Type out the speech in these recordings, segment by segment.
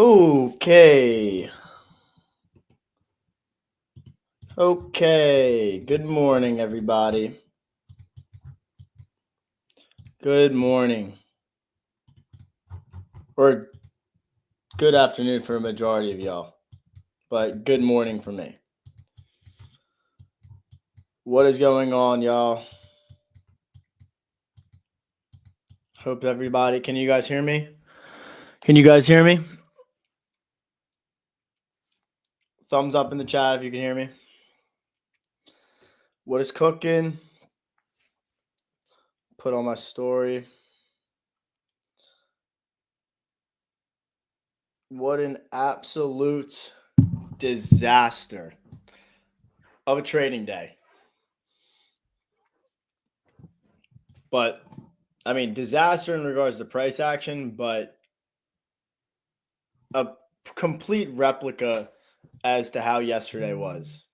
Okay. Good morning, everybody. Good morning. Or good afternoon for a majority of y'all. But good morning for me. What is going on, y'all? Hope everybody. Can you guys hear me? Thumbs up in the chat if you can hear me. What is cooking? Put on my story. What an absolute disaster of a trading day. But, I mean, disaster in regards to price action, but a complete replica as to how yesterday was.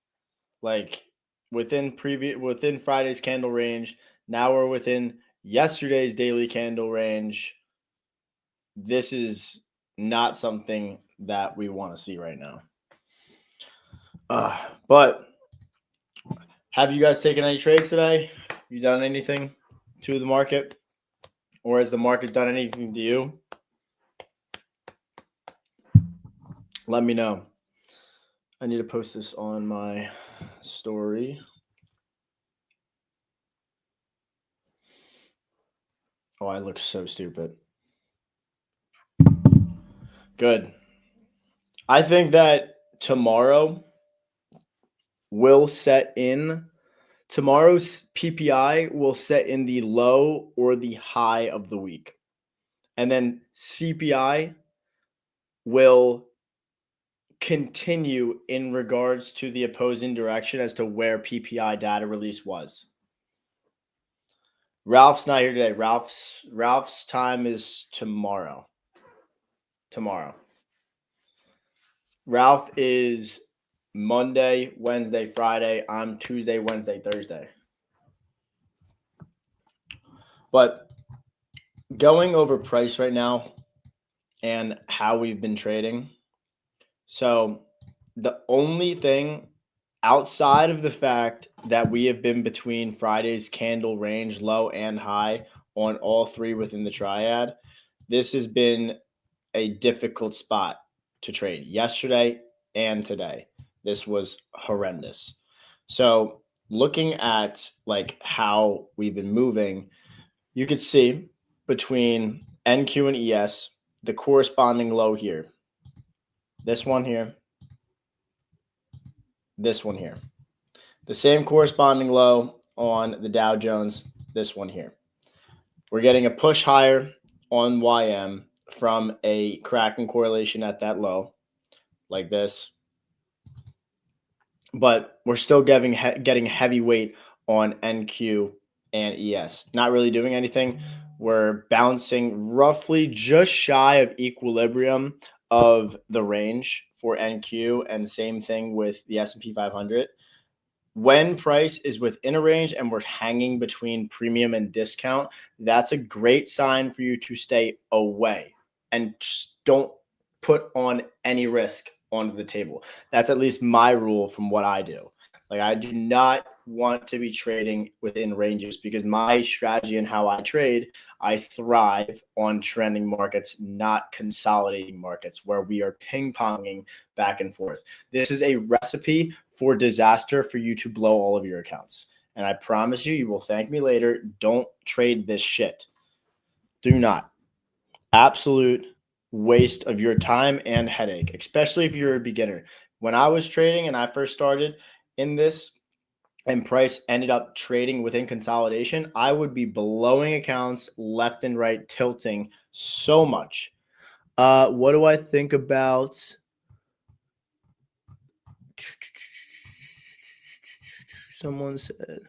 Like within Friday's candle range, now we're within yesterday's daily candle range. This is not something that we want to see right now. But have you guys taken any trades today? Have you done anything to the market? Or has the market done anything to you? Let me know. I need to post this on my story. Oh, I look so stupid. Good. I think that tomorrow's PPI will set in the low or the high of the week. And then CPI will continue in regards to the opposing direction as to where PPI data release was. Ralph's not here today. Ralph's time is tomorrow. Ralph is Monday, Wednesday, Friday. I'm Tuesday, Wednesday, Thursday. But going over price right now and how we've been trading. So the only thing outside of the fact that we have been between Friday's candle range, low and high, on all three within the triad, this has been a difficult spot to trade yesterday and today. This was horrendous. So looking at like how we've been moving, you could see between NQ and ES, the corresponding low here. This one here. This one here. The same corresponding low on the Dow Jones, this one here. We're getting a push higher on YM from a cracking correlation at that low, like this. But we're still getting heavy weight on NQ and ES. Not really doing anything. We're bouncing roughly just shy of equilibrium of the range for NQ, and same thing with the S&P 500. When price is within a range and we're hanging between premium and discount, that's a great sign for you to stay away and just don't put on any risk onto the table. That's at least my rule from what I do. Like, I do not want to be trading within ranges because my strategy and how I trade, I thrive on trending markets, not consolidating markets where we are ping-ponging back and forth. This is a recipe for disaster for you to blow all of your accounts. And I promise you, you will thank me later. Don't trade this shit. Do not. Absolute waste of your time and headache, especially if you're a beginner. When I was trading and I first started in this and price ended up trading within consolidation, I would be blowing accounts left and right, tilting so much. What do I think about? Someone said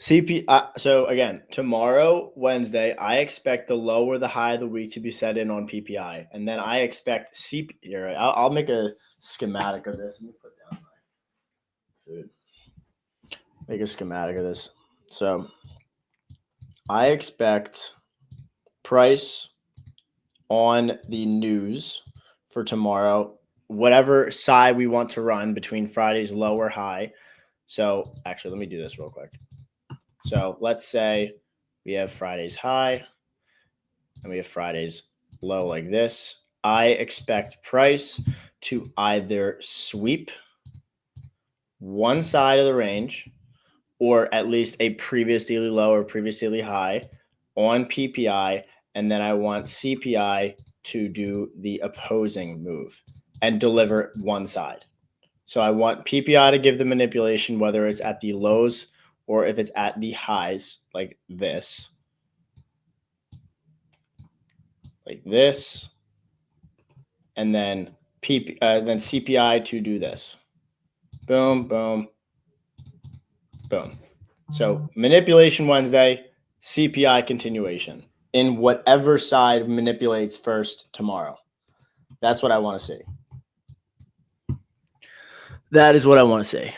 CP. So again, tomorrow, Wednesday, I expect the low or the high of the week to be set in on PPI, and then I expect CP. Here, I'll make a schematic of this. Let me put down my food. Make a schematic of this. So I expect price on the news for tomorrow, whatever side we want to run between Friday's low or high. So actually, let me do this real quick. So let's say we have Friday's high and we have Friday's low like this. I expect price to either sweep one side of the range or at least a previous daily low or previous daily high on PPI. And then I want CPI to do the opposing move and deliver one side. So I want PPI to give the manipulation, whether it's at the lows or if it's at the highs, like this. Like this. And then then CPI to do this. Boom, boom, boom. So manipulation Wednesday, CPI continuation in whatever side manipulates first tomorrow. That's what I want to see. That is what I want to see.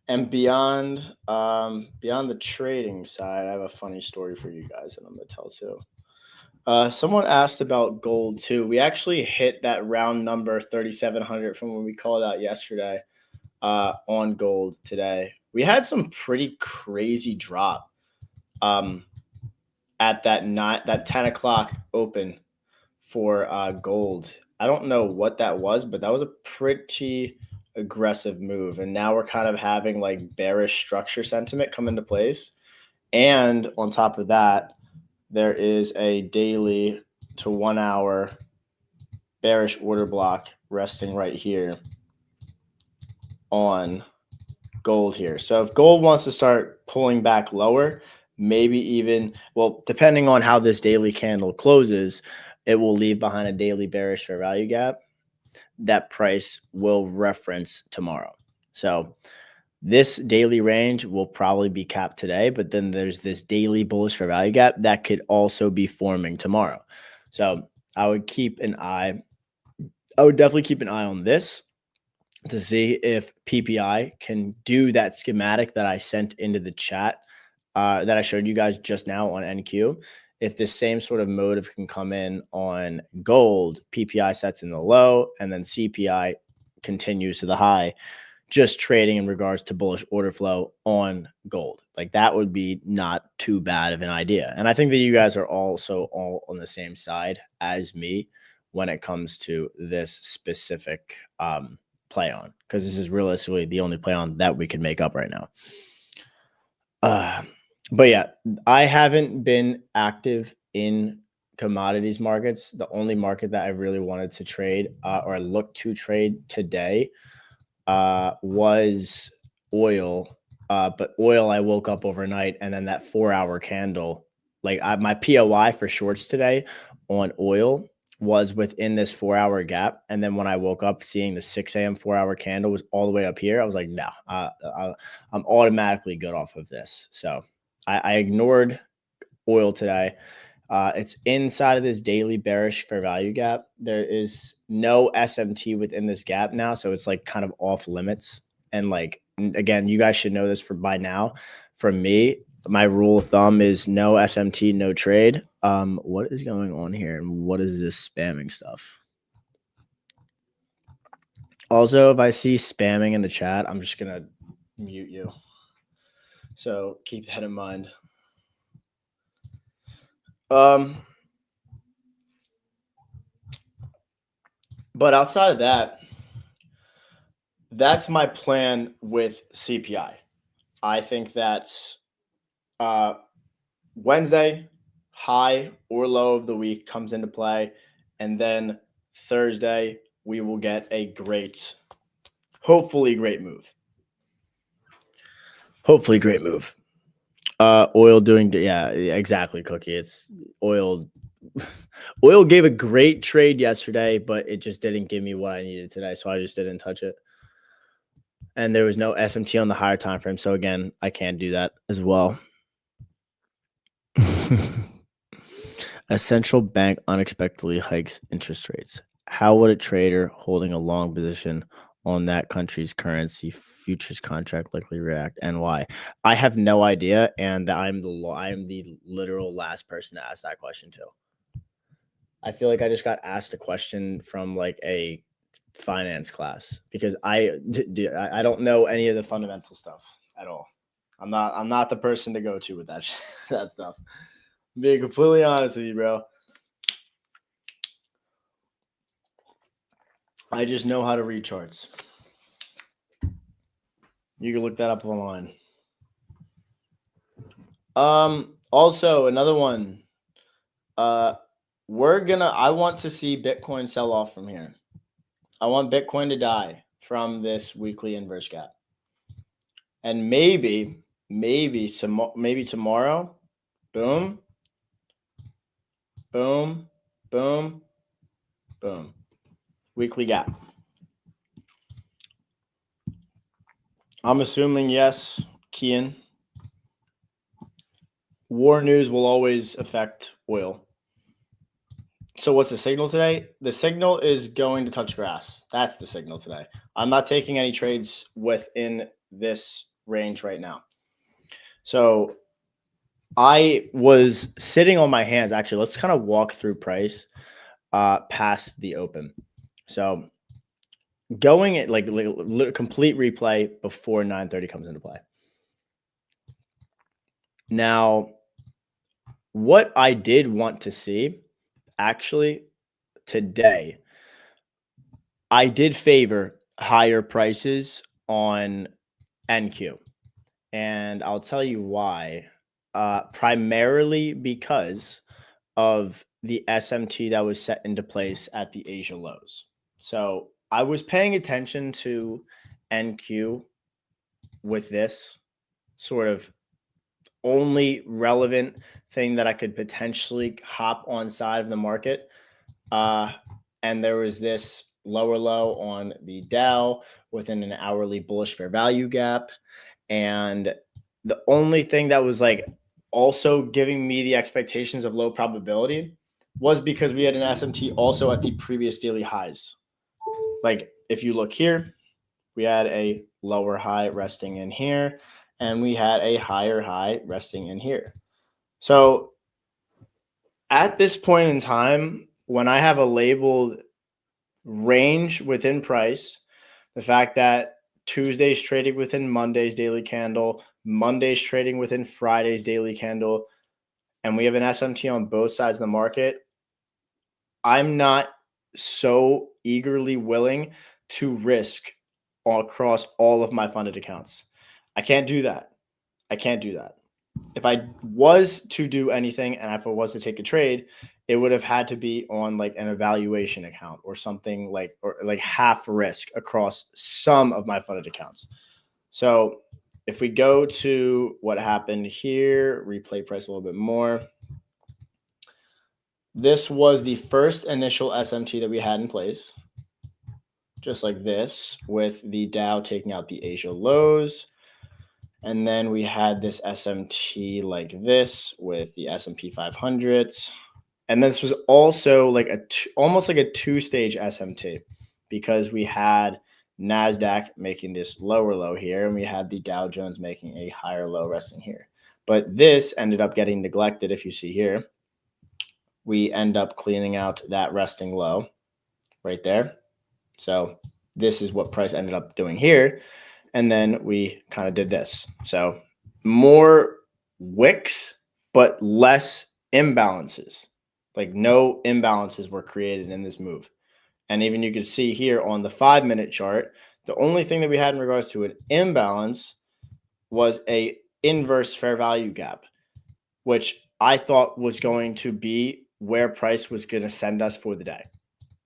And beyond the trading side, I have a funny story for you guys that I'm going to tell too. Someone asked about gold too. We actually hit that round number 3,700 from when we called out yesterday on gold today. We had some pretty crazy drop at that 10 o'clock open for gold. I don't know what that was, but that was a pretty aggressive move. And now we're kind of having like bearish structure sentiment come into place. And on top of that, there is a daily to 1 hour bearish order block resting right here on gold here. So if gold wants to start pulling back lower, maybe even, well, depending on how this daily candle closes, it will leave behind a daily bearish fair value gap that price will reference tomorrow. So this daily range will probably be capped today, but then there's this daily bullish fair value gap that could also be forming tomorrow. So I would definitely keep an eye on this to see if PPI can do that schematic that I sent into the chat that I showed you guys just now on NQ. If this same sort of motive can come in on gold, PPI sets in the low and then CPI continues to the high, just trading in regards to bullish order flow on gold. Like that would be not too bad of an idea. And I think that you guys are also all on the same side as me when it comes to this specific play on, because this is realistically the only play on that we can make up right now. But yeah, I haven't been active in commodities markets. The only market that I really wanted to trade or look to trade today was oil. But oil, I woke up overnight and then that 4 hour candle, like my POI for shorts today on oil was within this 4 hour gap. And then when I woke up seeing the 6 a.m. 4 hour candle was all the way up here, I was like, no, I'm automatically good off of this. So I ignored oil today. It's inside of this daily bearish fair value gap. There is no SMT within this gap now, so it's like kind of off limits. And like again, you guys should know this by now. For me, my rule of thumb is no SMT, no trade. What is going on here, and what is this spamming stuff? Also, if I see spamming in the chat, I'm just gonna mute you. So keep that in mind. But outside of that, that's my plan with CPI. I think that's Wednesday, high or low of the week comes into play. And then Thursday, we will get a hopefully great move. Hopefully great move. Oil doing, yeah, exactly, Cookie. It's oil. Oil gave a great trade yesterday, but it just didn't give me what I needed today, so I just didn't touch it. And there was no SMT on the higher time frame, so again, I can't do that as well. A central bank unexpectedly hikes interest rates. How would a trader holding a long position on that country's currency futures contract likely react and why? I have no idea, and I am the literal last person to ask that question to. I feel like I just got asked a question from like a finance class because I don't know any of the fundamental stuff at all. I'm not the person to go to with that that stuff. Being completely honest with you, bro. I just know how to read charts. You can look that up online. Also another one. I want to see Bitcoin sell off from here. I want Bitcoin to die from this weekly inverse gap. And maybe tomorrow, boom, boom, boom, boom. Weekly gap. I'm assuming yes, Kian. War news will always affect oil. So what's the signal today? The signal is going to touch grass. That's the signal today. I'm not taking any trades within this range right now. So I was sitting on my hands. Actually, let's kind of walk through price past the open. So going at like complete replay before 9:30 comes into play. Now, what I did want to see actually today, I did favor higher prices on NQ. And I'll tell you why. Primarily because of the SMT that was set into place at the Asia lows. So I was paying attention to NQ with this sort of only relevant thing that I could potentially hop on side of the market. And there was this lower low on the Dow within an hourly bullish fair value gap. And the only thing that was like also giving me the expectations of low probability was because we had an SMT also at the previous daily highs. Like if you look here, we had a lower high resting in here, and we had a higher high resting in here. So at this point in time, when I have a labeled range within price, the fact that Tuesday's trading within Monday's daily candle, Monday's trading within Friday's daily candle, and we have an SMT on both sides of the market, I'm not so eagerly willing to risk across all of my funded accounts. I can't do that. If I was to do anything and if I was to take a trade, it would have had to be on like an evaluation account or something like, or like half risk across some of my funded accounts. So if we go to what happened here, replay price a little bit more. This was the first initial SMT that we had in place, just like this, with the Dow taking out the Asia lows. And then we had this SMT like this with the S&P 500s. And this was also like almost like a two-stage SMT because we had NASDAQ making this lower low here, and we had the Dow Jones making a higher low resting here. But this ended up getting neglected. If you see here, we end up cleaning out that resting low right there. So this is what price ended up doing here. And then we kind of did this. So more wicks, but less imbalances. Like no imbalances were created in this move. And even you can see here on the 5-minute chart, the only thing that we had in regards to an imbalance was a inverse fair value gap, which I thought was going to be where price was going to send us for the day.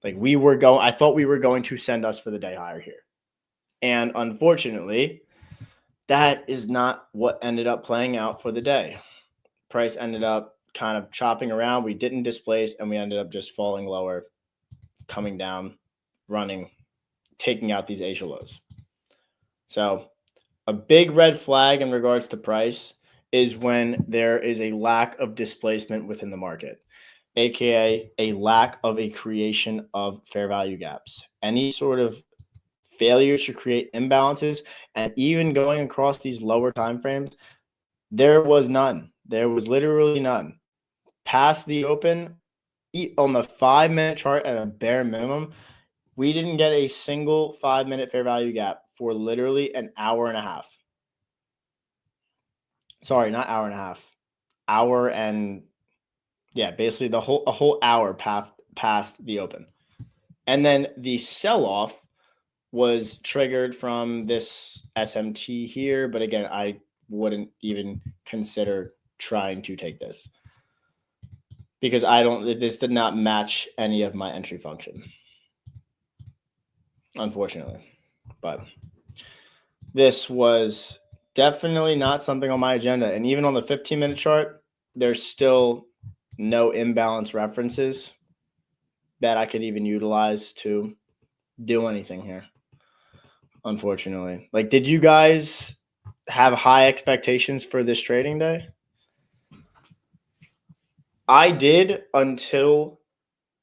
Like I thought we were going to send us for the day higher here. And unfortunately, that is not what ended up playing out for the day. Price ended up kind of chopping around. We didn't displace, and we ended up just falling lower, coming down, running, taking out these Asia lows. So a big red flag in regards to price is when there is a lack of displacement within the market, aka a lack of a creation of fair value gaps. Any sort of failure to create imbalances, and even going across these lower time frames, there was none. There was literally none. Past the open, on the 5-minute chart at a bare minimum, we didn't get a single 5-minute fair value gap for literally an hour and a half. Sorry, not hour and a half. Hour and basically a whole hour past the open. And then the sell-off was triggered from this SMT here, but again, I wouldn't even consider trying to take this because this did not match any of my entry function, unfortunately. But this was definitely not something on my agenda. And even on the 15-minute chart, there's still no imbalance references that I could even utilize to do anything here, unfortunately. Like, did you guys have high expectations for this trading day? I did until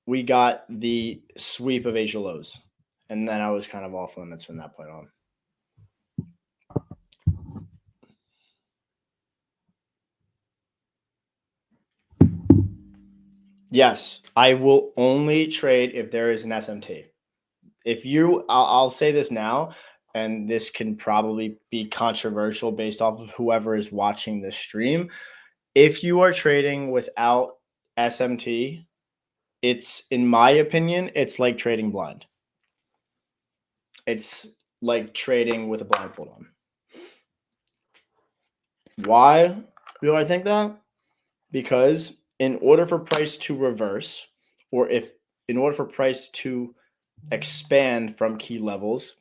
we got the sweep of Asia lows. And then I was kind of off limits from that point on. Yes, I will only trade if there is an SMT. I'll say this now, and this can probably be controversial based off of whoever is watching this stream. If you are trading without SMT, it's, in my opinion, it's like trading blind. It's like trading with a blindfold on. Why do I think that? Because in order for price to reverse, or in order for price to expand from key levels,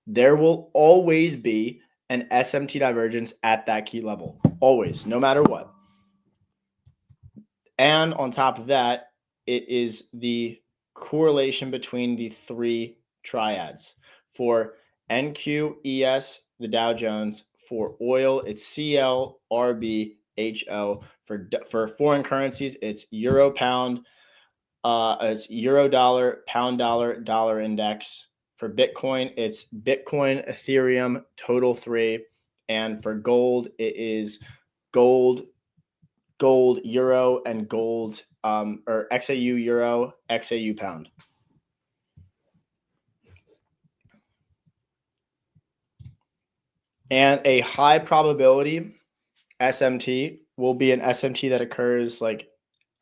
there will always be an SMT divergence at that key level. Always, no matter what. And on top of that, it is the correlation between the three triads. For NQ, ES, the Dow Jones. For oil, it's CL, RB, HO. For foreign currencies, it's Euro, Pound, it's Euro, Dollar, Pound, Dollar, Dollar Index. For Bitcoin, it's Bitcoin, Ethereum, Total 3. And for gold, it is gold, Euro, and gold, or XAU Euro, XAU Pound. And a high probability SMT will be an SMT that occurs like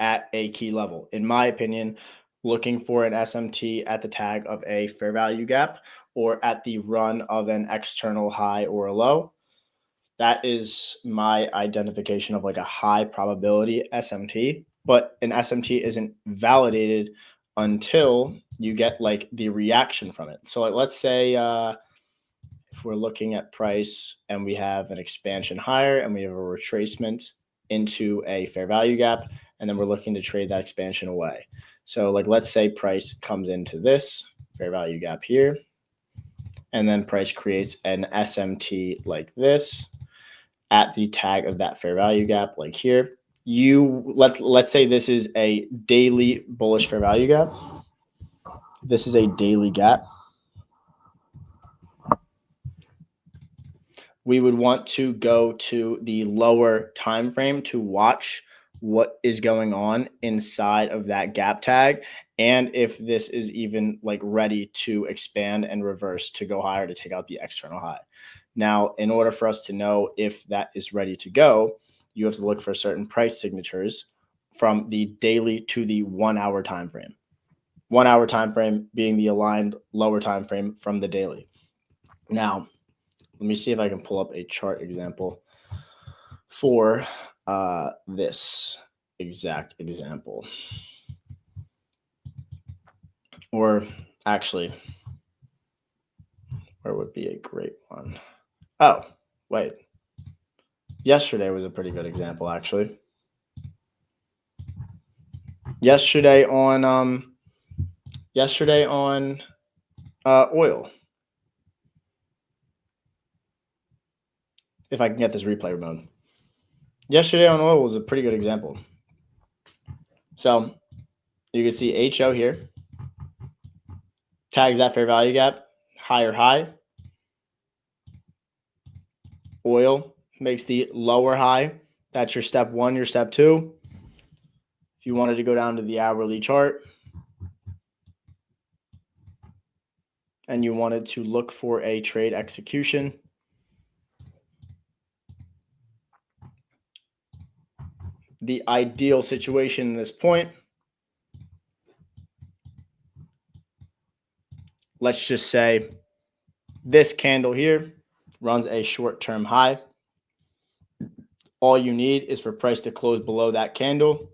at a key level. In my opinion, looking for an SMT at the tag of a fair value gap or at the run of an external high or a low. That is my identification of like a high probability SMT, but an SMT isn't validated until you get like the reaction from it. So like, let's say if we're looking at price and we have an expansion higher and we have a retracement into a fair value gap, and then we're looking to trade that expansion away. So like, let's say price comes into this fair value gap here, and then price creates an SMT like this at the tag of that fair value gap, like here. Let's say this is a daily bullish fair value gap. This is a daily gap. We would want to go to the lower time frame to watch what is going on inside of that gap tag, and if this is even like ready to expand and reverse to go higher to take out the external high. Now, in order for us to know if that is ready to go, you have to look for certain price signatures from the daily to the 1 hour time frame. 1 hour time frame being the aligned lower time frame from the daily. Now, let me see if I can pull up a chart example for this exact example. Or actually, where would be a great one? Oh, wait. Yesterday was a pretty good example, actually. Yesterday on oil. If I can get this replay mode. Yesterday on oil was a pretty good example. So you can see HO here. Tags that fair value gap, higher high. Oil makes the lower high. That's your step one, your step two. If you wanted to go down to the hourly chart and you wanted to look for a trade execution, the ideal situation in this point, let's just say this candle here runs a short-term high. All you need is for price to close below that candle,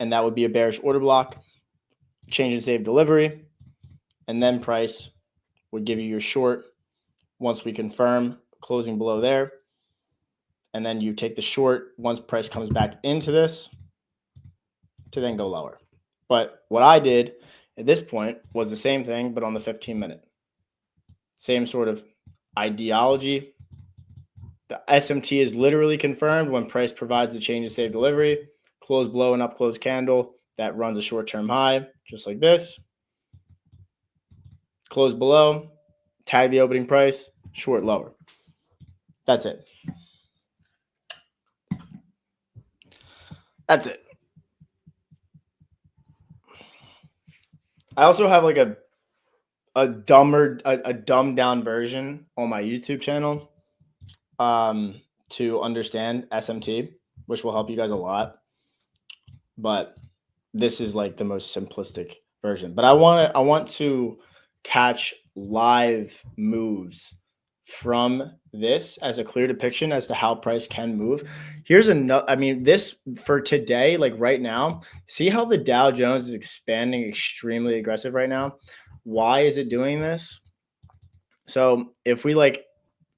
and that would be a bearish order block, change and save delivery, and then price would give you your short once we confirm closing below there. And then you take the short once price comes back into this to then go lower. But what I did at this point was the same thing, but on the 15-minute. Same sort of ideology. The SMT is literally confirmed when price provides the change and save delivery. Close below an up close candle that runs a short-term high, just like this. Close below, tag the opening price, short lower. That's it. That's it. I also have like a dumbed down version on my YouTube channel to understand SMT, which will help you guys a lot. But this is like the most simplistic version. But I want to catch live moves from this as a clear depiction as to how price can move. Here's another, I mean, this for today, like right now, see how the Dow Jones is expanding extremely aggressive right now. Why is it doing this? So if we like,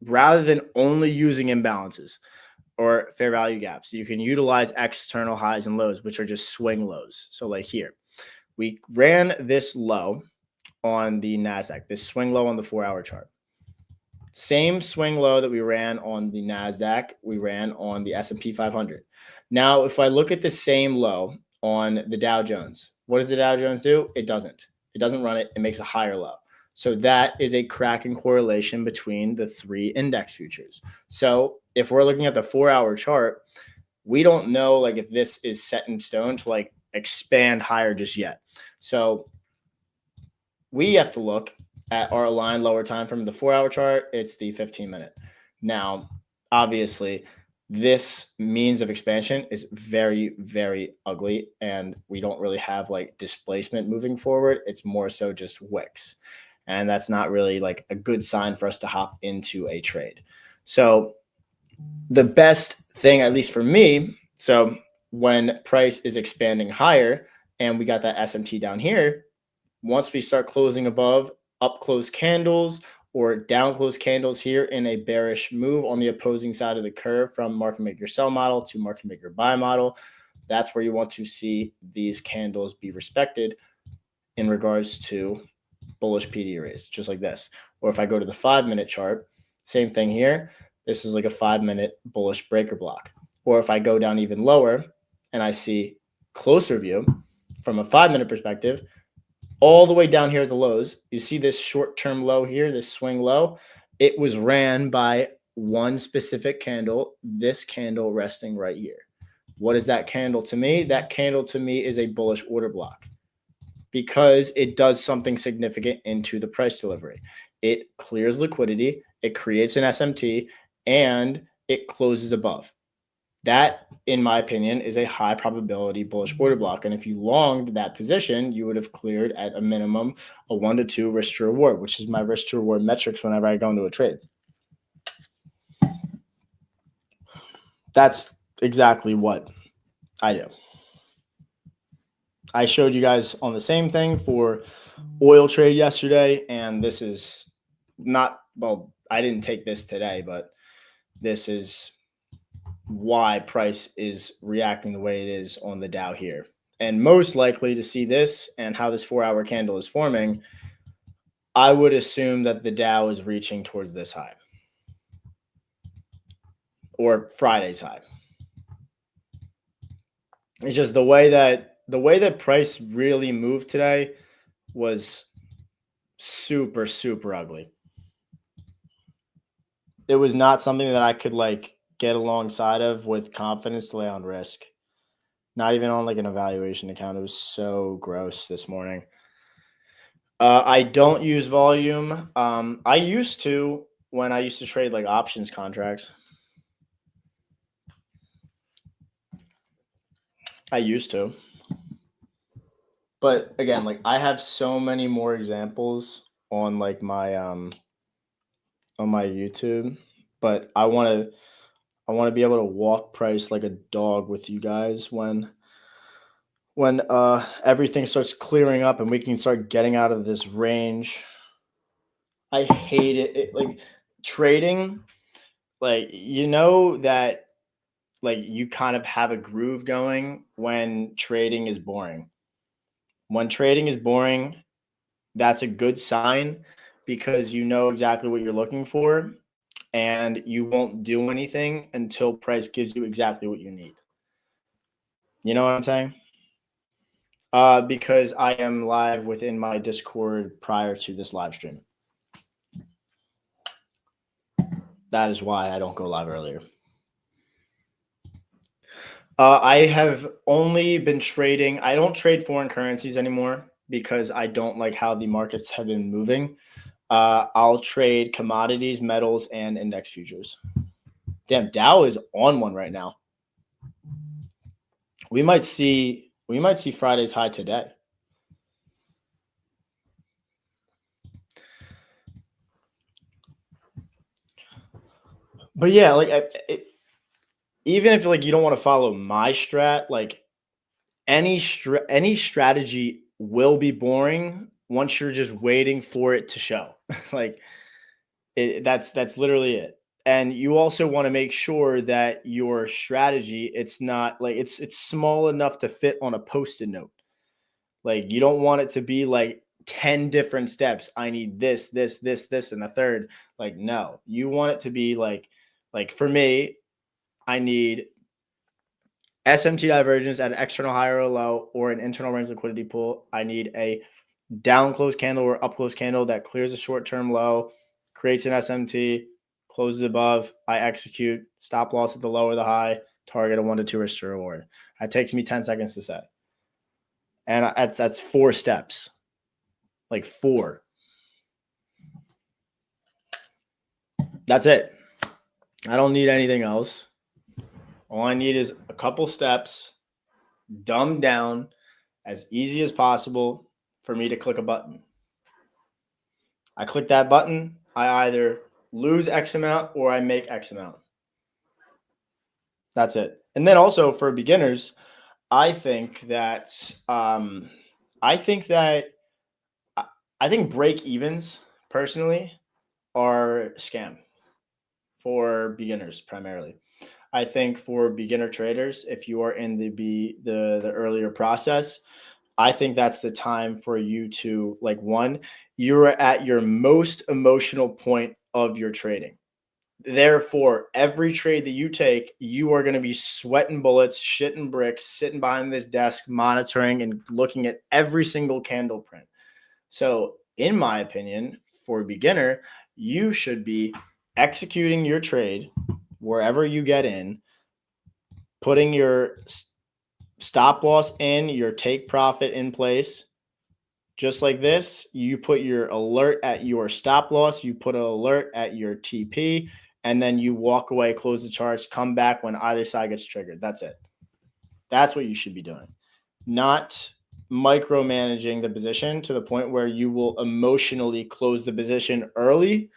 rather than only using imbalances or fair value gaps, you can utilize external highs and lows, which are just swing lows. So like here, we ran this low on the NASDAQ, this swing low on the 4-hour chart. Same swing low that we ran on the NASDAQ, we ran on the S&P 500. Now, if I look at the same low on the Dow Jones, what does the Dow Jones do? It doesn't. It doesn't run it. It makes a higher low. So that is a cracking correlation between the three index futures. So if we're looking at the 4-hour chart, we don't know like if this is set in stone to like expand higher just yet. So we have to look at our aligned lower time from the 4-hour chart. It's the 15-minute. Now, obviously, this means of expansion is very, very ugly, and we don't really have like displacement moving forward. It's more so just wicks, and that's not really like a good sign for us to hop into a trade. So the best thing, at least for me, so when price is expanding higher and we got that SMT down here, once we start closing above up close candles or down close candles here in a bearish move on the opposing side of the curve from market maker sell model to market maker buy model, that's where you want to see these candles be respected in regards to bullish PD arrays, just like this. Or if I go to the 5-minute chart, same thing here. This is like a 5-minute bullish breaker block. Or if I go down even lower and I see closer view from a 5-minute perspective, all the way down here at the lows, you see this short-term low here, this swing low. It was ran by one specific candle, this candle resting right here. What is that candle to me? That candle to me is a bullish order block because it does something significant into the price delivery. It clears liquidity, it creates an SMT, and it closes above. That, in my opinion, is a high probability bullish order block. And if you longed that position, you would have cleared at a minimum a 1 to 2 risk to reward, which is my risk to reward metrics whenever I go into a trade. That's exactly what I do. I showed you guys on the same thing for oil trade yesterday, and this is not, well, I didn't take this today, but this is why price is reacting the way it is on the Dow here. And most likely to see this and how this 4-hour candle is forming, I would assume that the Dow is reaching towards this high or Friday's high. It's just the way that price really moved today was super, super ugly. It was not something that I could like get alongside of with confidence to lay on risk. Not even on like an evaluation account. It was so gross this morning. I don't use volume. I used to when I used to trade like options contracts. I used to. But again, like I have so many more examples on like my on my YouTube, but I want to be able to walk price like a dog with you guys when everything starts clearing up and we can start getting out of this range. I hate it. Like trading, like that like you kind of have a groove going when trading is boring. When trading is boring, that's a good sign because you know exactly what you're looking for and you won't do anything until price gives you exactly what you need. You know what I'm saying? Because I am live within my Discord prior to this live stream. That is why I don't go live earlier. I have only been trading. I don't trade foreign currencies anymore because I don't like how the markets have been moving. I'll trade commodities, metals, and index futures. Damn, Dow is on one right now. We might see Friday's high today. But yeah, like even if like you don't want to follow my strat, like any strategy will be boring once you're just waiting for it to show. Like that's literally it. And you also want to make sure that your strategy it's not like it's small enough to fit on a post-it note. Like you don't want it to be like 10 different steps. I need this, and the third. Like, no. You want it to be like for me, I need SMT divergence at an external high or low or an internal range liquidity pool. I need a down close candle or up close candle that clears a short-term low, creates an SMT, closes above. I execute, stop loss at the low or the high, target a 1 to 2 risk to reward. It takes me 10 seconds to set. And that's 4 steps. Like 4. That's it. I don't need anything else. All I need is a couple steps, dumbed down, as easy as possible for me to click a button. I click that button, I either lose X amount or I make X amount. That's it. And then also for beginners, I think that I think that I think break evens personally are scam for beginners primarily. I think for beginner traders, if you are in the earlier process, I think that's the time for you to like one, you're at your most emotional point of your trading. Therefore, every trade that you take, you are going to be sweating bullets, shitting bricks, sitting behind this desk, monitoring and looking at every single candle print. So, in my opinion, for a beginner, you should be executing your trade wherever you get in, putting your stop loss in, your take profit in place. Just like this, you put your alert at your stop loss, you put an alert at your TP, and then you walk away, close the charts, come back when either side gets triggered. That's it. That's what you should be doing. Not micromanaging the position to the point where you will emotionally close the position early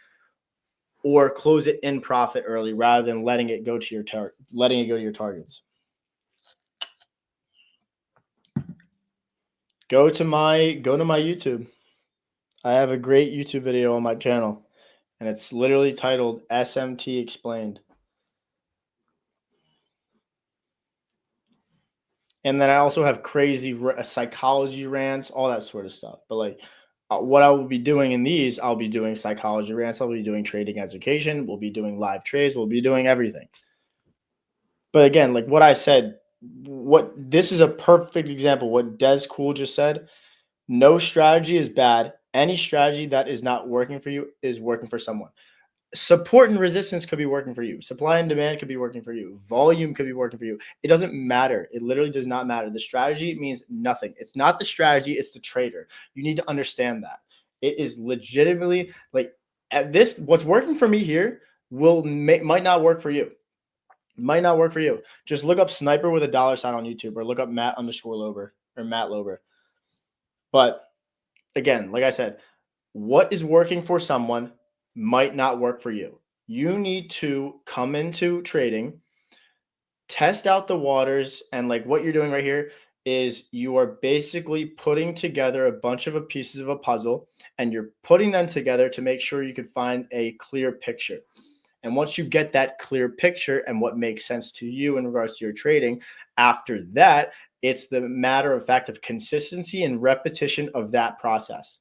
or close it in profit early rather than letting it go to your targets. Go to my YouTube. I have a great YouTube video on my channel, and it's literally titled SMT Explained. And then I also have crazy psychology rants, all that sort of stuff. But like what I will be doing in these, I'll be doing psychology rants, I'll be doing trading education, we'll be doing live trades, we'll be doing everything. But again, like what I said, this is a perfect example. What Des Cool just said, no strategy is bad. Any strategy that is not working for you is working for someone. Support and resistance could be working for you. Supply and demand could be working for you. Volume could be working for you. It doesn't matter. It literally does not matter. The strategy means nothing. It's not the strategy, it's the trader. You need to understand that. It is legitimately like at this what's working for me here might not work for you. Might not work for you. Just look up sniper with a dollar sign on YouTube or look up Matt_Loeber or Matt Loeber. But again, like I said, what is working for someone might not work for you. You need to come into trading, test out the waters, and like what you're doing right here is you are basically putting together a bunch of pieces of a puzzle and you're putting them together to make sure you can find a clear picture. And once you get that clear picture and what makes sense to you in regards to your trading, after that, it's the matter of fact of consistency and repetition of that process.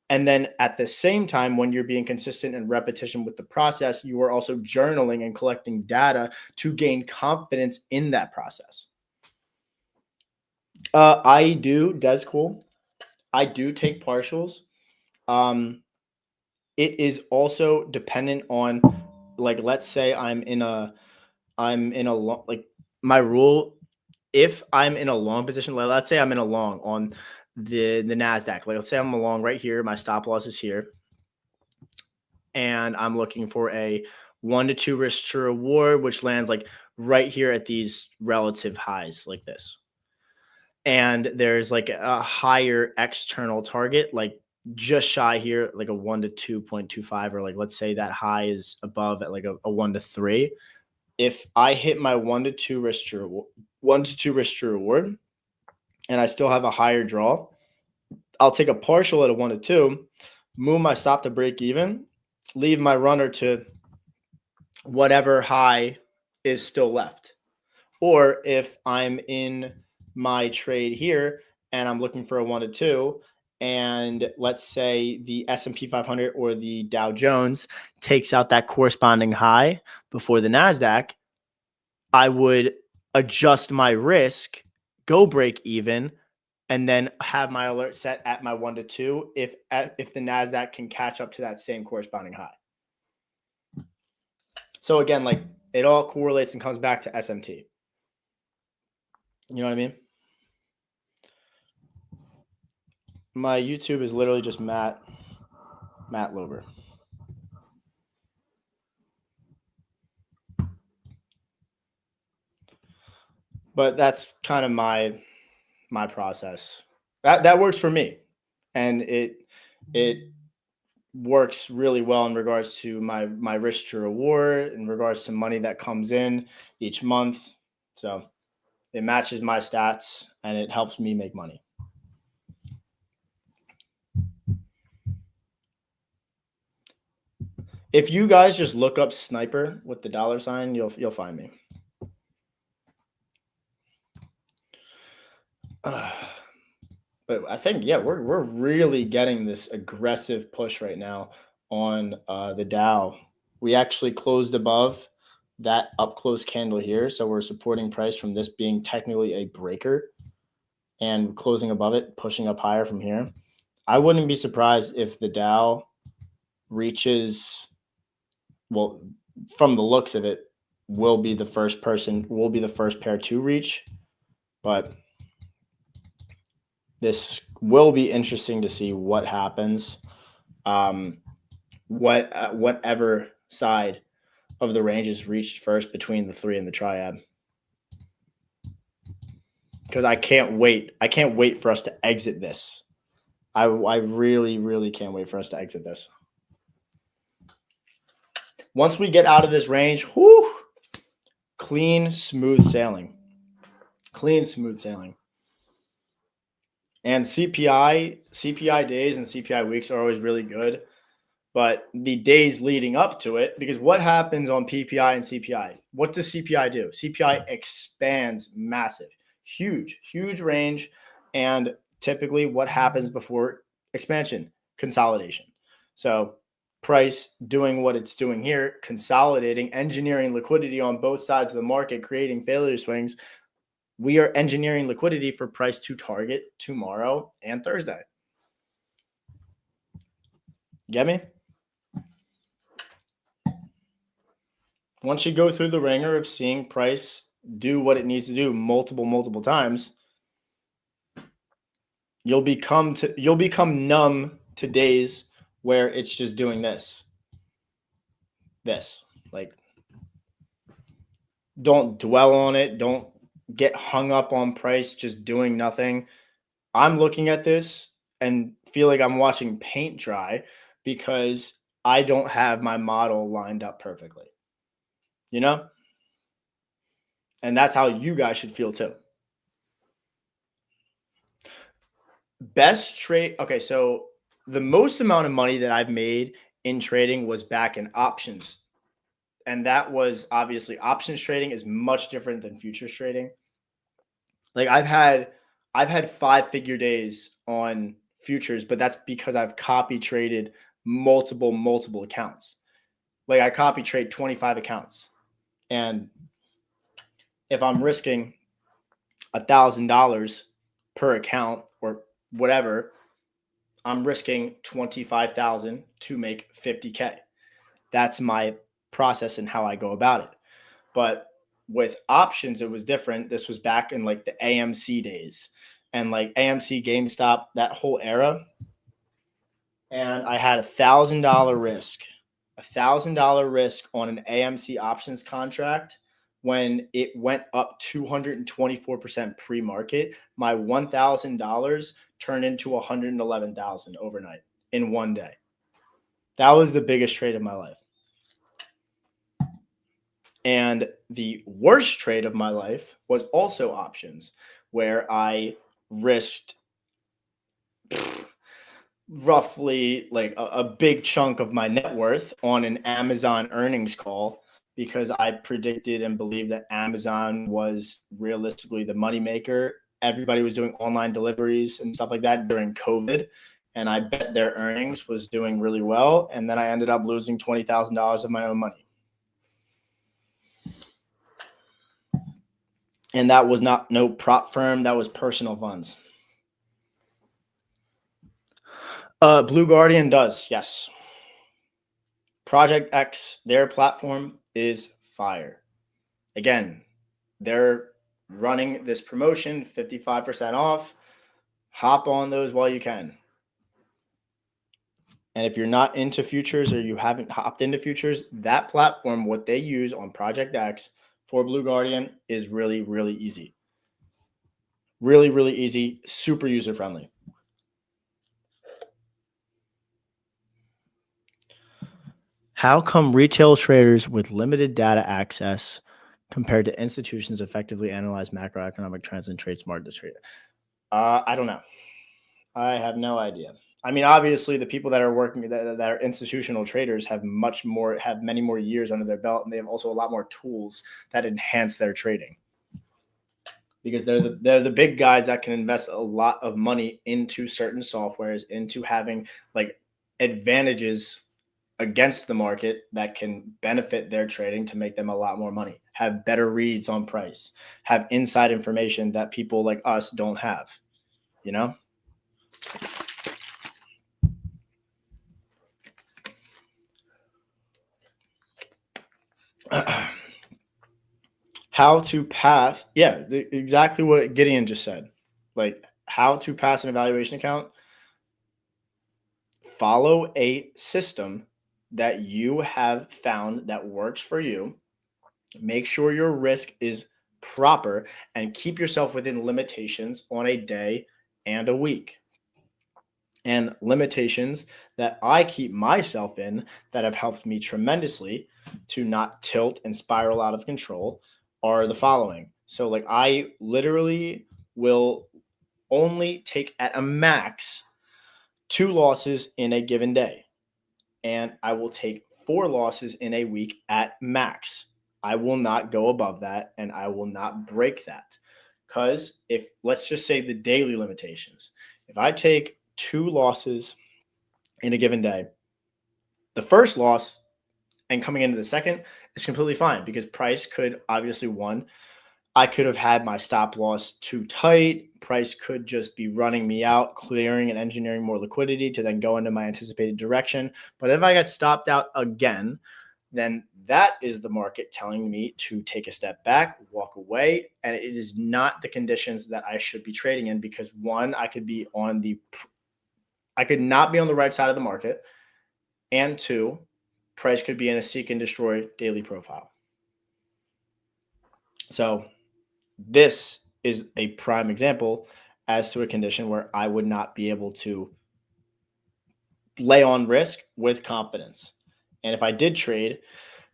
And then at the same time, when you're being consistent and repetition with the process, you are also journaling and collecting data to gain confidence in that process. I do, that's cool. I do take partials. It is also dependent on, like, let's say I'm in a like my rule. If I'm in a long position, like let's say I'm in a long on the Nasdaq. Like let's say I'm along right here. My stop loss is here, and I'm looking for a 1 to 2 risk to reward, which lands like right here at these relative highs like this. And there's like a higher external target, like just shy here, like a 1 to 2.25, or like let's say that high is above at like a 1 to 3. If I hit my 1 to 2 risk to reward, 1 to 2 risk to reward, and I still have a higher draw, I'll take a partial at a 1 to 2, move my stop to break even, leave my runner to whatever high is still left. Or if I'm in my trade here and I'm looking for a 1 to 2, and let's say the S&P 500 or the Dow Jones takes out that corresponding high before the Nasdaq, I would adjust my risk, go break even, and then have my alert set at my 1 to 2 if the Nasdaq can catch up to that same corresponding high. So again, like it all correlates and comes back to SMT. You know what I mean? My YouTube is literally just Matt Loeber. But that's kind of my process. That works for me, and it works really well in regards to my risk to reward, in regards to money that comes in each month. So it matches my stats and it helps me make money. If you guys just look up sniper with the dollar sign, you'll find me. But I think, yeah, we're really getting this aggressive push right now on the Dow. We actually closed above that up close candle here, so we're supporting price from this being technically a breaker and closing above it, pushing up higher from here. I wouldn't be surprised if the Dow reaches, well, from the looks of it, will be the first pair to reach, but this will be interesting to see what happens. Whatever side of the range is reached first between the 3 and the triad. Because I can't wait. I can't wait for us to exit this. I really, really can't wait for us to exit this. Once we get out of this range, whoo, clean, smooth sailing. Clean, smooth sailing. And CPI days and CPI weeks are always really good. But the days leading up to it, because what happens on PPI and CPI? What does CPI do? CPI expands massive, huge range. And typically what happens before expansion? Consolidation. So price doing what it's doing here, consolidating, engineering liquidity on both sides of the market, creating failure swings. We are engineering liquidity for price to target tomorrow and Thursday. Get me? Once you go through the ringer of seeing price do what it needs to do multiple times, you'll become numb to days where it's just doing this. Like, don't dwell on it. Don't get hung up on price just doing nothing. I'm looking at this and feel like I'm watching paint dry because I don't have my model lined up perfectly. You know? And that's how you guys should feel too. Best trade. Okay, so the most amount of money that I've made in trading was back in options. And that was obviously options trading is much different than futures trading. Like I've had 5-figure days on futures, but that's because I've copy traded multiple accounts. Like I copy trade 25 accounts. And if I'm risking $1,000 per account or whatever, I'm risking 25,000 to make 50K. That's my process and how I go about it. But with options, it was different. This was back in like the AMC days and like AMC, GameStop, that whole era. And I had $1,000 risk on an AMC options contract when it went up 224% pre-market. My $1,000 turned into $111,000 overnight in one day. That was the biggest trade of my life. And the worst trade of my life was also options, where I risked roughly like a big chunk of my net worth on an Amazon earnings call because I predicted and believed that Amazon was realistically the moneymaker. Everybody was doing online deliveries and stuff like that during COVID. And I bet their earnings was doing really well. And then I ended up losing $20,000 of my own money. And that was not no prop firm. That was personal funds. Blue Guardian does, yes. Project X, their platform is fire. Again, they're running this promotion, 55% off. Hop on those while you can. And if you're not into futures or you haven't hopped into futures, that platform, what they use on Project X for Blue Guardian is really, really easy. Really, really easy, super user-friendly. How come retail traders with limited data access compared to institutions effectively analyze macroeconomic trends and trade smart this trade? I don't know. I have no idea. I mean, obviously, the people that are working that are institutional traders have many more years under their belt, and they have also a lot more tools that enhance their trading because they're the big guys that can invest a lot of money into certain softwares, into having like advantages against the market that can benefit their trading to make them a lot more money, have better reads on price, have inside information that people like us don't have, you know? How to pass. Yeah, exactly what Gideon just said. Like how to pass an evaluation account. Follow a system that you have found that works for you. Make sure your risk is proper and keep yourself within limitations on a day and a week. And limitations that I keep myself in that have helped me tremendously to not tilt and spiral out of control are the following. So, like, I literally will only take at a max 2 losses in a given day, and I will take 4 losses in a week at max. I will not go above that, and I will not break that. Because if, let's just say the daily limitations, if I take 2 losses in a given day, the first loss and coming into the second is completely fine because price could obviously, one, I could have had my stop loss too tight. price could just be running me out, clearing and engineering more liquidity to then go into my anticipated direction. But if I get stopped out again, then that is the market telling me to take a step back, walk away. And it is not the conditions that I should be trading in, because one, I could not be on the right side of the market. And two, price could be in a seek and destroy daily profile. So this is a prime example as to a condition where I would not be able to lay on risk with confidence. And if I did trade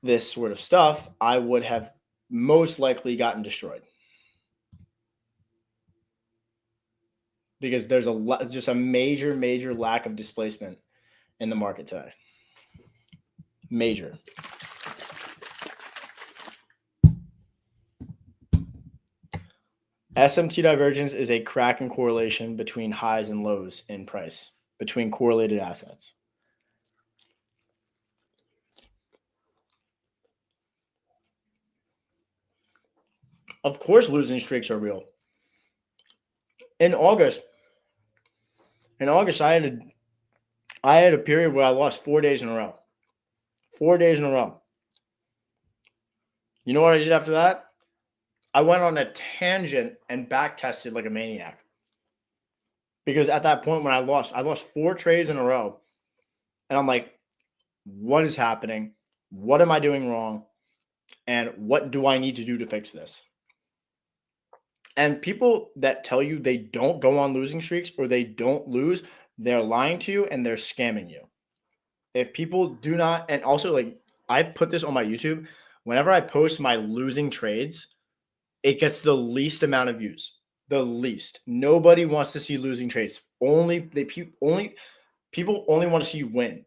this sort of stuff, I would have most likely gotten destroyed, because there's just a major lack of displacement in the market today. Major. SMT divergence is a cracking correlation between highs and lows in price, between correlated assets. Of course, losing streaks are real. In August, I had a period where I lost 4 days in a row. 4 days in a row. You know what I did after that? I went on a tangent and back tested like a maniac. Because at that point when I lost 4 trades in a row. And I'm like, what is happening? What am I doing wrong? And what do I need to do to fix this? And people that tell you they don't go on losing streaks or they don't lose, they're lying to you and they're scamming you. If people do not, and also like I put this on my YouTube, whenever I post my losing trades, it gets the least amount of views. The least. Nobody wants to see losing trades. People only want to see you win.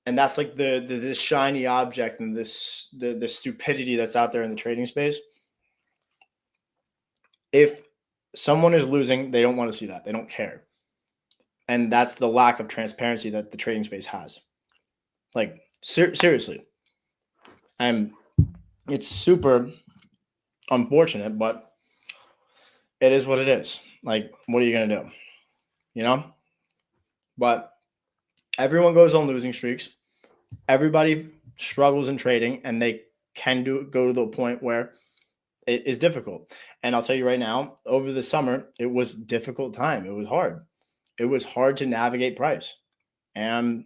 And that's like this shiny object and the stupidity that's out there in the trading space. If someone is losing, they don't want to see that. They don't care. And that's the lack of transparency that the trading space has. Like seriously. It's super unfortunate, but it is what it is. Like, what are you going to do? You know? But everyone goes on losing streaks. Everybody struggles in trading, and they can go to the point where it is difficult. And I'll tell you right now, over the summer, it was a difficult time. It was hard. It was hard to navigate price. And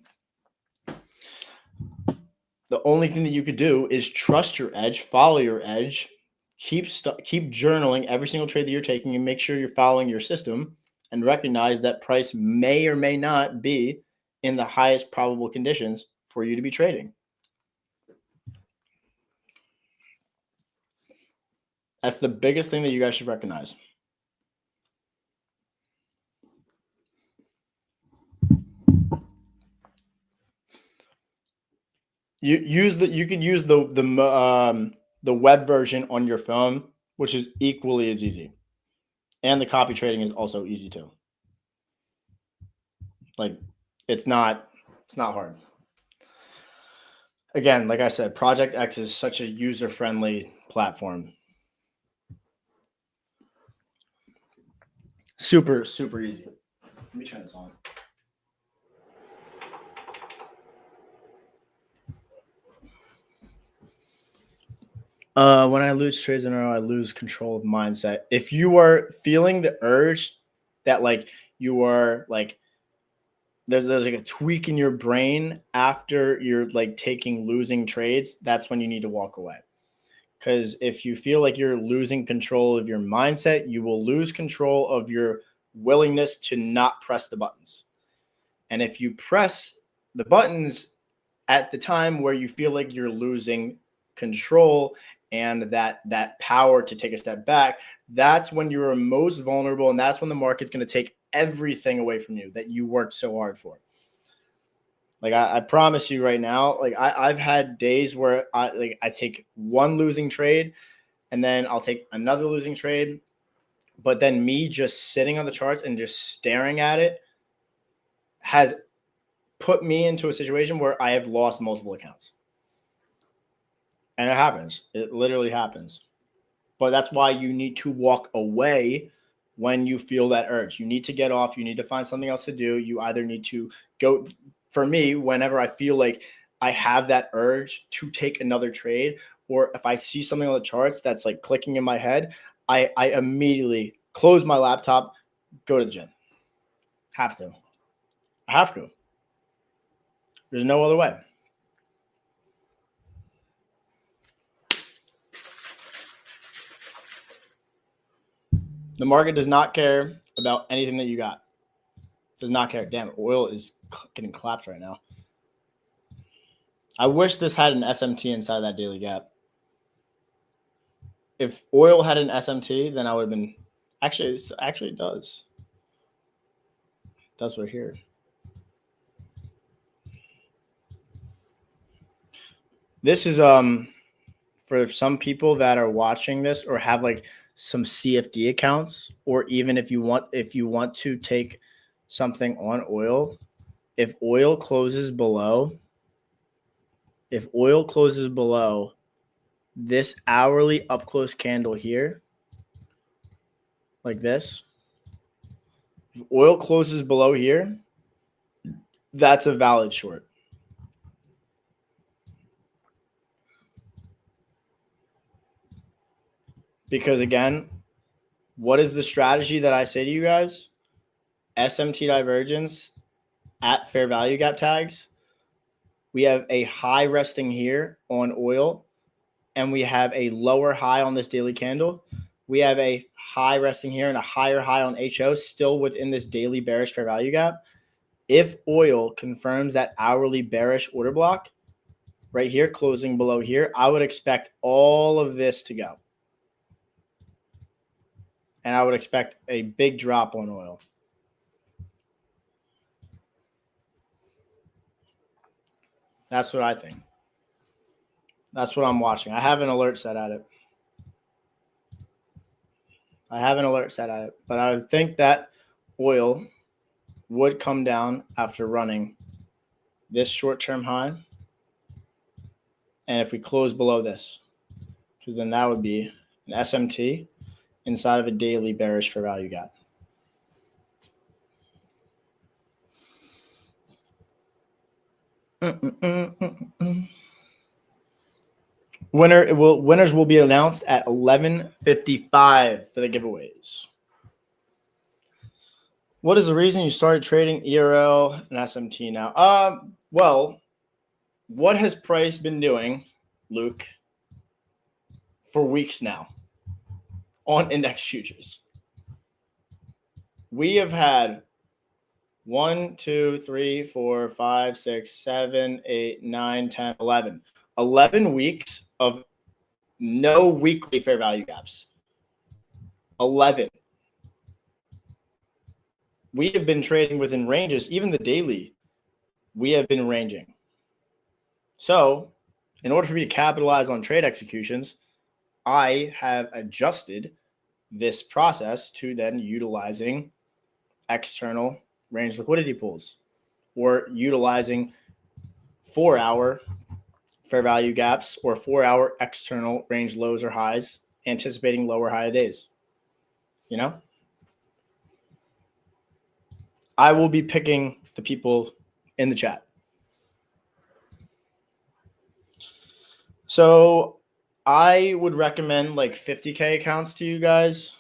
the only thing that you could do is trust your edge, follow your edge, keep journaling every single trade that you're taking, and make sure you're following your system, and recognize that price may or may not be in the highest probable conditions for you to be trading. That's the biggest thing that you guys should recognize. You could use the web version on your phone, which is equally as easy, and the copy trading is also easy too. Like, it's not hard. Again, like I said, Project X is such a user-friendly platform. Super easy. Let me turn this on. When I lose trades in a row, I lose control of mindset. If you are feeling the urge that like you are like there's like a tweak in your brain after you're like taking losing trades, that's when you need to walk away. Because if you feel like you're losing control of your mindset, you will lose control of your willingness to not press the buttons. And if you press the buttons at the time where you feel like you're losing control and that power to take a step back, that's when you're most vulnerable, and that's when the market's going to take everything away from you that you worked so hard for. Like I promise you right now, like I've had days where I take one losing trade and then I'll take another losing trade, but then me just sitting on the charts and just staring at it has put me into a situation where I have lost multiple accounts. And it happens. It literally happens. But that's why you need to walk away when you feel that urge. You need to get off. You need to find something else to do. You either need to go. For me, whenever I feel like I have that urge to take another trade, or if I see something on the charts that's like clicking in my head, I immediately close my laptop, go to the gym. Have to. I have to. There's no other way. The market does not care about anything that you got. Does not care. Damn, oil is getting clapped right now. I wish this had an SMT inside that daily gap. If oil had an SMT, then I would have been actually it does. That's right here. This is for some people that are watching this or have like some CFD accounts, or even if you want to take something on oil, if oil closes below this hourly up close candle here, like this, if oil closes below here, that's a valid short. Because again, what is the strategy that I say to you guys? SMT divergence at fair value gap tags. We have a high resting here on oil, and we have a lower high on this daily candle. We have a high resting here and a higher high on HO, still within this daily bearish fair value gap. If oil confirms that hourly bearish order block right here, closing below here, I would expect all of this to go. And I would expect a big drop on oil. That's what I think. That's what I'm watching. I have an alert set at it. But I would think that oil would come down after running this short-term high. And if we close below this, because then that would be an SMT inside of a daily bearish fair value gap. Winners will be announced at 11:55 for the giveaways. What is the reason you started trading ERL and SMT now? Well, what has price been doing, Luke, for weeks now on index futures? We have had 1, 2, 3, 4, 5, 6, 7, 8, 9, 10, 11. 11 weeks of no weekly fair value gaps. 11. We have been trading within ranges, even the daily. We have been ranging. So, in order for me to capitalize on trade executions, I have adjusted this process to then utilizing external range liquidity pools, or utilizing 4-hour fair value gaps or 4-hour external range lows or highs, anticipating lower high days. You know, I will be picking the people in the chat. So I would recommend like 50K accounts to you guys.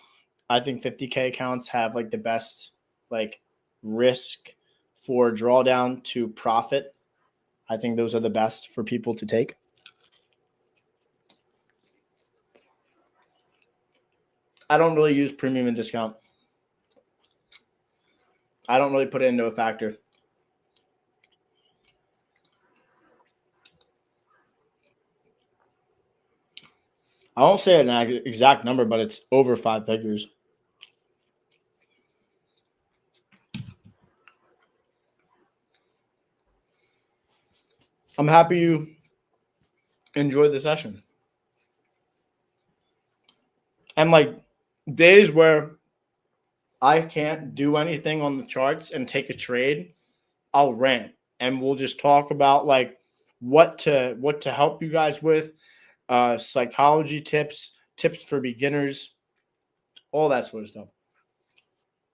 I think 50K accounts have like the best like risk for drawdown to profit. I think those are the best for people to take. I don't really use premium and discount. I don't really put it into a factor. I won't say an exact number, but it's over 5 figures. I'm happy you enjoyed the session. And like days where I can't do anything on the charts and take a trade, I'll rant and we'll just talk about like what to help you guys with, psychology tips for beginners, all that sort of stuff.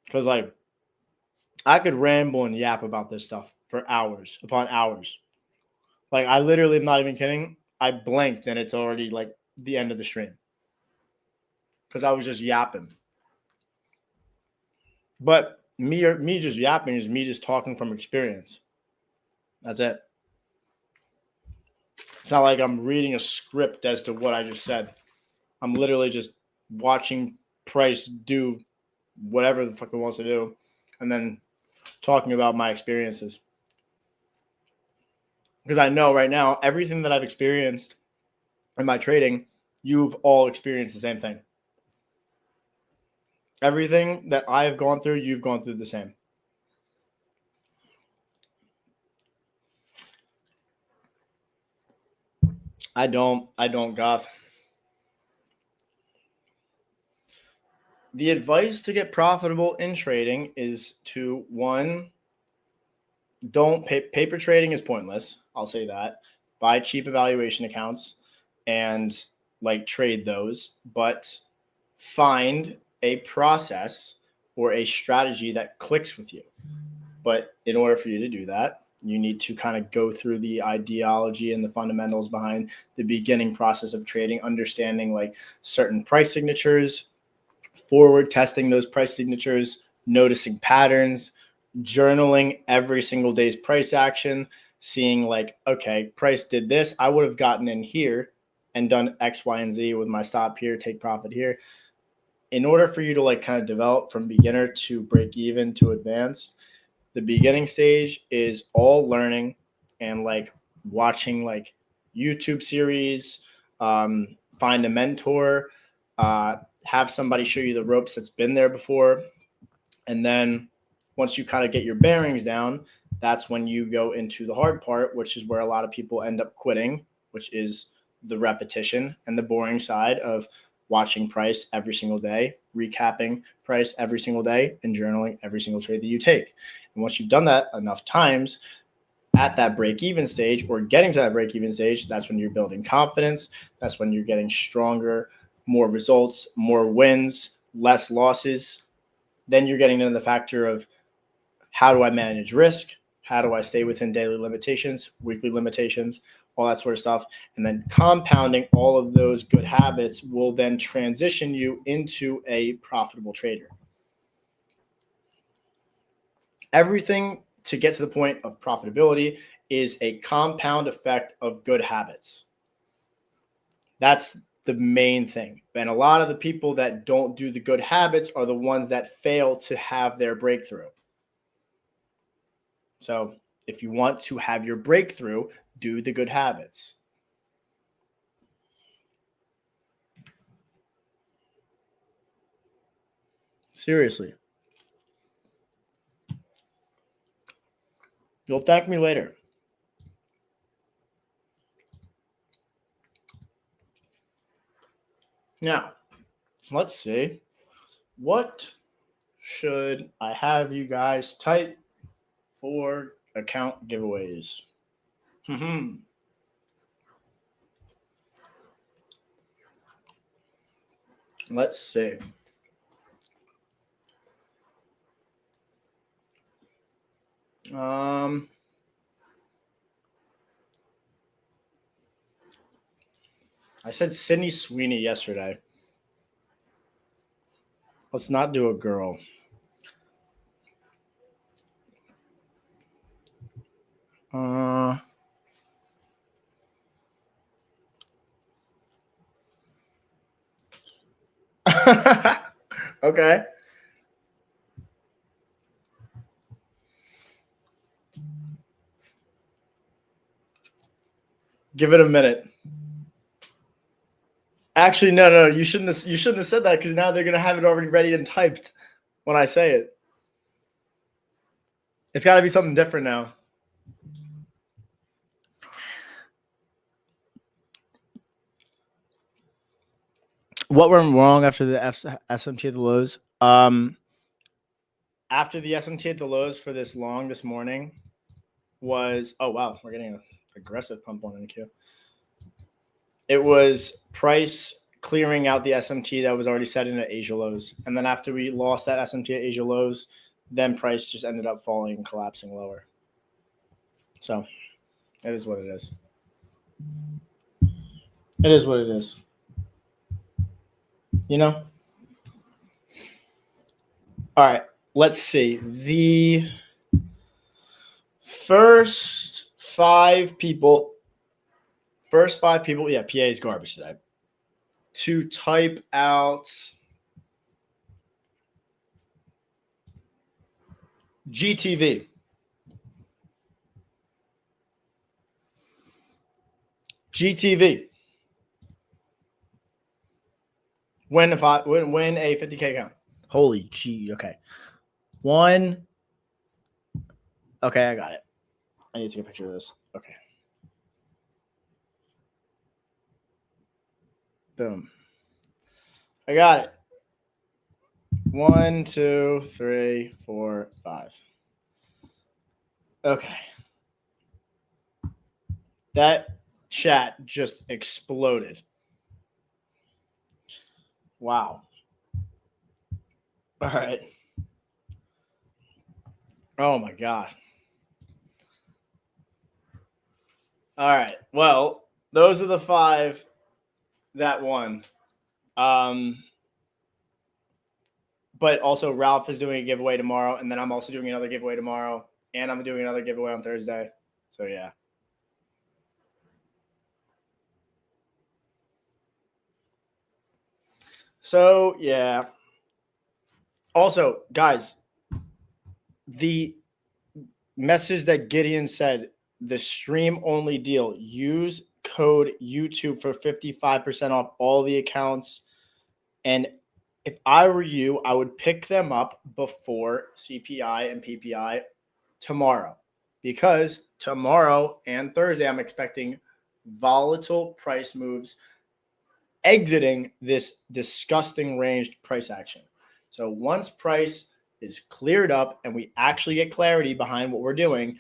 Because like I could ramble and yap about this stuff for hours upon hours. Like I literally am not even kidding. I blinked and it's already like the end of the stream because I was just yapping. But me just yapping is me just talking from experience. That's it. It's not like I'm reading a script as to what I just said. I'm literally just watching Price do whatever the fuck it wants to do and then talking about my experiences. Because I know right now, everything that I've experienced in my trading, you've all experienced the same thing. Everything that I have gone through, you've gone through the same. I don't, Goth. The advice to get profitable in trading is to one, don't paper trading is pointless. I'll say that. Buy cheap evaluation accounts and like trade those, but find a process or a strategy that clicks with you. But in order for you to do that, you need to kind of go through the ideology and the fundamentals behind the beginning process of trading, understanding like certain price signatures, forward testing those price signatures, noticing patterns, journaling every single day's price action, seeing like, okay, price did this. I would have gotten in here and done X, Y, and Z with my stop here, take profit here. In order for you to like kind of develop from beginner to break even to advanced, the beginning stage is all learning and like watching like YouTube series, find a mentor, have somebody show you the ropes that's been there before. And then once you kind of get your bearings down, that's when you go into the hard part, which is where a lot of people end up quitting, which is the repetition and the boring side of watching price every single day, recapping price every single day, and journaling every single trade that you take. And once you've done that enough times, at that break-even stage or getting to that break-even stage, that's when you're building confidence. That's when you're getting stronger, more results, more wins, less losses. Then you're getting into the factor of how do I manage risk? How do I stay within daily limitations, weekly limitations, all that sort of stuff. And then compounding all of those good habits will then transition you into a profitable trader. Everything to get to the point of profitability is a compound effect of good habits. That's the main thing. And a lot of the people that don't do the good habits are the ones that fail to have their breakthrough. So if you want to have your breakthrough, do the good habits. Seriously. You'll thank me later. Now, let's see. What should I have you guys type for account giveaways? Let's see. I said Sydney Sweeney yesterday. Let's not do a girl. Okay. Give it a minute. Actually, no. You shouldn't have said that because now they're gonna have it already ready and typed when I say it. It's got to be something different now. What went wrong after the SMT at the lows? After the SMT at the lows for this morning was, oh wow, we're getting an aggressive pump on NQ. It was price clearing out the SMT that was already set in at Asia lows. And then after we lost that SMT at Asia lows, then price just ended up falling and collapsing lower. So it is what it is. It is what it is. You know? All right, let's see. The first five people, yeah, PA is garbage today, to type out GTV. GTV. Win a 50K count. Holy gee. Okay. One. Okay, I got it. I need to take a picture of this. Okay. Boom. I got it. 1, 2, 3, 4, 5. Okay. That chat just exploded. Wow. All right. Oh my God. All right. Well, those are the 5 that won. But also Ralph is doing a giveaway tomorrow, and then I'm also doing another giveaway tomorrow, and I'm doing another giveaway on Thursday. So yeah. So yeah. Also, guys, the message that Gideon said, the stream only deal, use code YouTube for 55% off all the accounts. And if I were you, I would pick them up before CPI and PPI tomorrow, because tomorrow and Thursday I'm expecting volatile price moves exiting this disgusting ranged price action. So once price is cleared up and we actually get clarity behind what we're doing,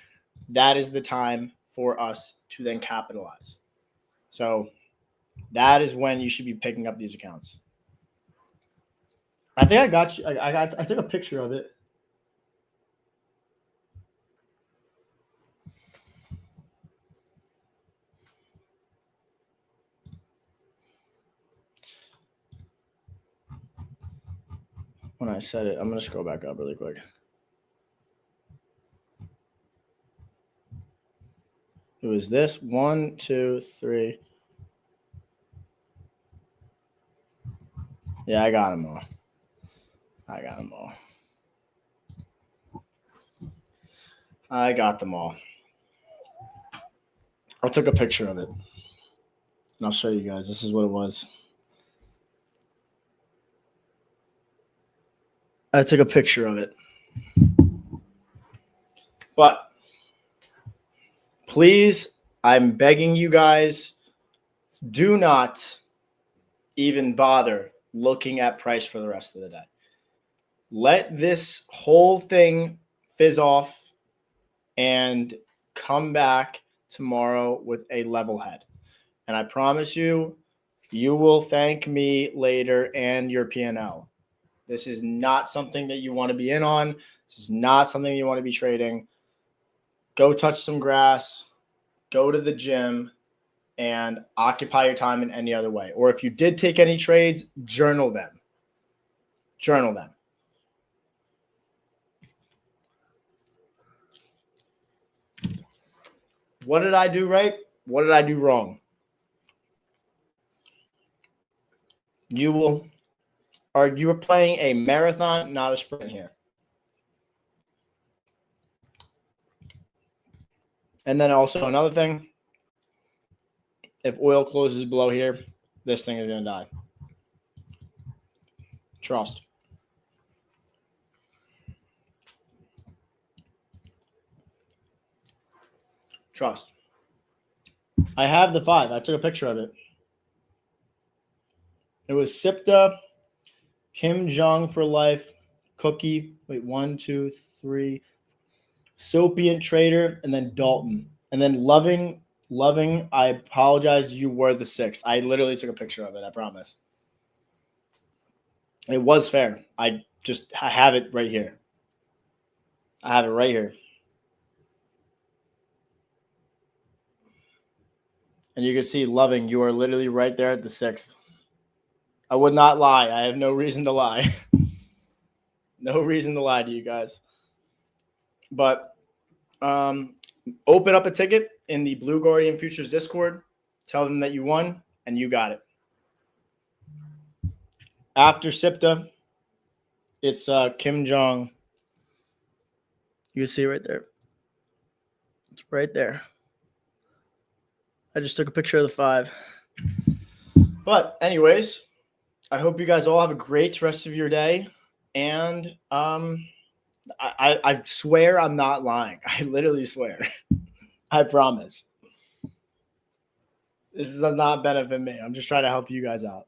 that is the time for us to then capitalize. So that is when you should be picking up these accounts. I think I got you. I took a picture of it. When I said it, I'm going to scroll back up really quick. It was this 1, 2, 3. Yeah, I got them all. I got them all. I took a picture of it. And I'll show you guys. This is what it was. I took a picture of it. But please, I'm begging you guys, do not even bother looking at price for the rest of the day. Let this whole thing fizz off and come back tomorrow with a level head. And I promise you, you will thank me later and your P&L. This is not something that you want to be in on. This is not something you want to be trading. Go touch some grass, go to the gym, and occupy your time in any other way. Or if you did take any trades, journal them. Journal them. What did I do right? What did I do wrong? You are playing a marathon, not a sprint here. And then also another thing, if oil closes below here, this thing is going to die. Trust. Trust. I have the 5. I took a picture of it. It was SIPTA, Kim Jong for life, Cookie. Wait, 1, 2, 3. Sopiant Trader, and then Dalton. And then Loving, I apologize. You were the 6th. I literally took a picture of it. I promise. It was fair. I have it right here. I have it right here. And you can see Loving, you are literally right there at the 6th. I would not lie. I have no reason to lie. No reason to lie to you guys. But open up a ticket in the Blue Guardian Futures Discord. Tell them that you won, and you got it. After SIPTA, it's Kim Jong. You can see right there. It's right there. I just took a picture of the 5. But anyways, I hope you guys all have a great rest of your day. And I swear I'm not lying. I literally swear. I promise. This does not benefit me. I'm just trying to help you guys out.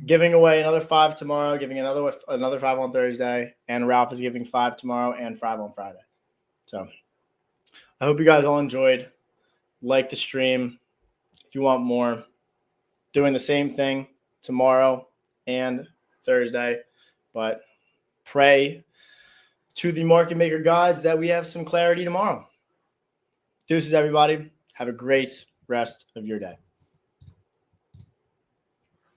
Giving away another 5 tomorrow, giving another 5 on Thursday, and Ralph is giving 5 tomorrow and 5 on Friday. So I hope you guys all enjoyed. Like the stream if you want more. Doing the same thing tomorrow and Thursday, but pray to the market maker gods that we have some clarity tomorrow. Deuces, everybody. Have a great rest of your day.